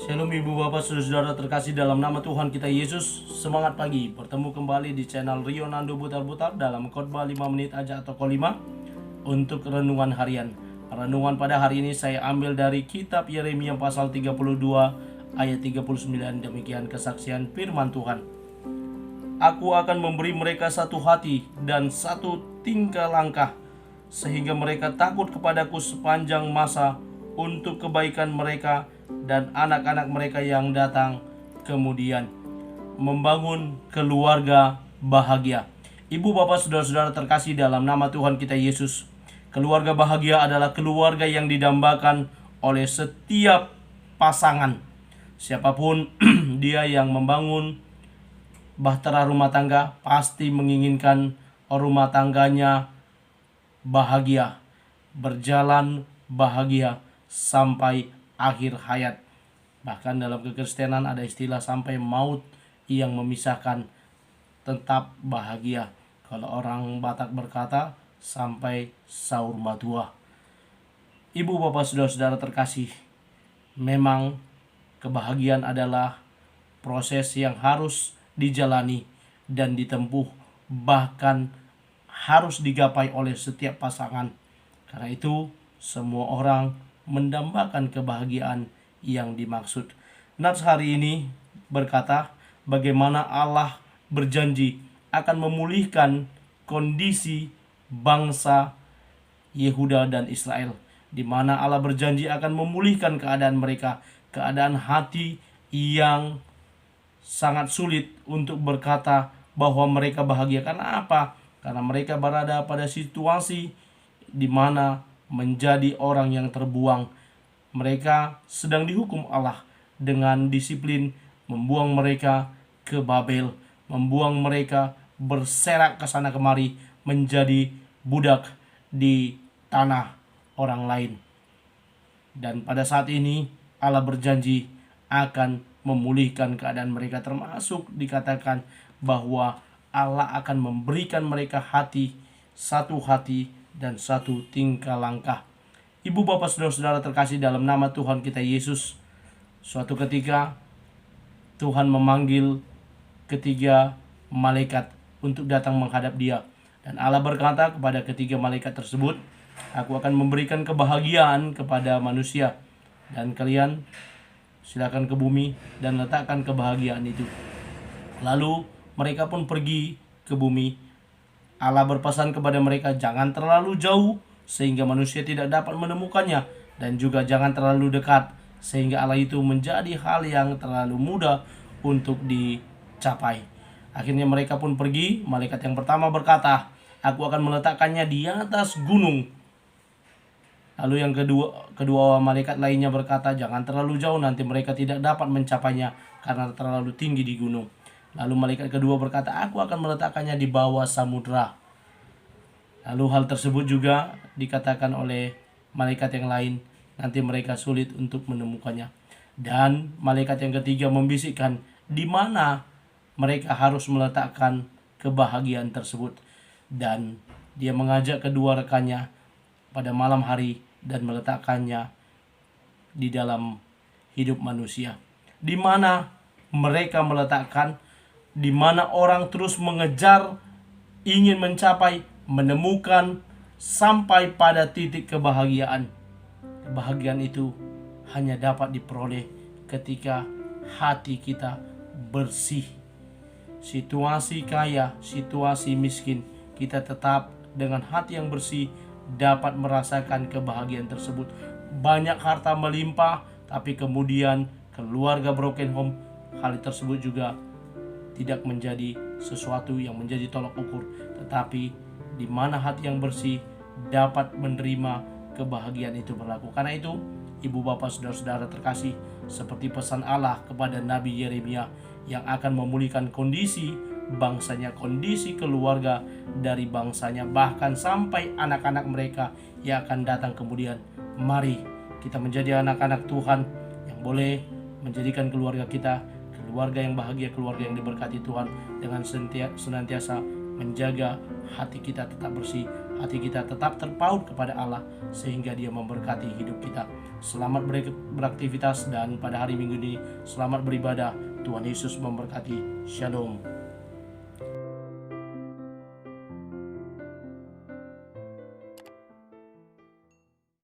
Shalom Ibu Bapak Saudara terkasih dalam nama Tuhan kita Yesus. Semangat pagi, bertemu kembali di channel Rio Nando Butar-Butar dalam khotbah 5 menit aja atau kolima untuk renungan harian. Renungan pada hari ini saya ambil dari kitab Yeremia pasal 32 ayat 39. Demikian kesaksian firman Tuhan. Aku akan memberi mereka satu hati dan satu tingkah langkah, sehingga mereka takut kepadaku sepanjang masa, untuk kebaikan mereka dan anak-anak mereka yang datang kemudian. Membangun keluarga bahagia. Ibu bapak saudara-saudara terkasih dalam nama Tuhan kita Yesus, keluarga bahagia adalah keluarga yang didambakan oleh setiap pasangan. Siapapun dia yang membangun bahtera rumah tangga pasti menginginkan rumah tangganya bahagia, berjalan bahagia sampai akhir hayat. Bahkan dalam kekristenan ada istilah sampai maut yang memisahkan, tetap bahagia. Kalau orang Batak berkata sampai saur matua. Ibu bapak saudara-saudara terkasih, memang kebahagiaan adalah proses yang harus dijalani dan ditempuh, bahkan harus digapai oleh setiap pasangan. Karena itu semua orang mendambakan kebahagiaan yang dimaksud. Nats hari ini berkata bagaimana Allah berjanji akan memulihkan kondisi bangsa Yehuda dan Israel, di mana Allah berjanji akan memulihkan keadaan mereka, keadaan hati yang sangat sulit untuk berkata bahwa mereka bahagia. Karena apa? Karena mereka berada pada situasi di mana menjadi orang yang terbuang. Mereka sedang dihukum Allah dengan disiplin, membuang mereka ke Babel, membuang mereka berserak ke sana kemari menjadi budak di tanah orang lain. Dan pada saat ini Allah berjanji akan memulihkan keadaan mereka, termasuk dikatakan bahwa Allah akan memberikan mereka hati, satu hati dan satu tingkah langkah. Ibu bapak saudara-saudara terkasih dalam nama Tuhan kita Yesus, suatu ketika Tuhan memanggil ketiga malaikat untuk datang menghadap dia. Dan Allah berkata kepada ketiga malaikat tersebut, aku akan memberikan kebahagiaan kepada manusia, dan kalian silakan ke bumi dan letakkan kebahagiaan itu. Lalu mereka pun pergi ke bumi. Allah berpesan kepada mereka, jangan terlalu jauh sehingga manusia tidak dapat menemukannya, dan juga jangan terlalu dekat sehingga Allah itu menjadi hal yang terlalu mudah untuk dicapai. Akhirnya mereka pun pergi. Malaikat yang pertama berkata, aku akan meletakkannya di atas gunung. Lalu yang kedua malaikat lainnya berkata, jangan terlalu jauh, nanti mereka tidak dapat mencapainya karena terlalu tinggi di gunung. Lalu malaikat kedua berkata, aku akan meletakkannya di bawah samudra. Lalu hal tersebut juga dikatakan oleh malaikat yang lain, nanti mereka sulit untuk menemukannya. Dan malaikat yang ketiga membisikkan di mana mereka harus meletakkan kebahagiaan tersebut. Dan dia mengajak kedua rekannya pada malam hari dan meletakkannya di dalam hidup manusia. Di mana mereka meletakkan, di mana orang terus mengejar, ingin mencapai, menemukan, sampai pada titik kebahagiaan. Kebahagiaan itu hanya dapat diperoleh ketika hati kita bersih. Situasi kaya, situasi miskin, kita tetap dengan hati yang bersih dapat merasakan kebahagiaan tersebut. Banyak harta melimpah, tapi kemudian keluarga broken home, hal tersebut juga tidak menjadi sesuatu yang menjadi tolak ukur, tetapi di mana hati yang bersih dapat menerima kebahagiaan itu berlaku. Karena itu, ibu bapak saudara-saudara terkasih, seperti pesan Allah kepada Nabi Yeremia yang akan memulihkan kondisi bangsanya, kondisi keluarga dari bangsanya, bahkan sampai anak-anak mereka yang akan datang kemudian. Mari kita menjadi anak-anak Tuhan yang boleh menjadikan keluarga kita keluarga yang bahagia, keluarga yang diberkati Tuhan, dengan senantiasa menjaga hati kita tetap bersih, hati kita tetap terpaut kepada Allah, sehingga Dia memberkati hidup kita. Selamat beraktivitas, dan pada hari Minggu ini selamat beribadah. Tuhan Yesus memberkati. Shalom.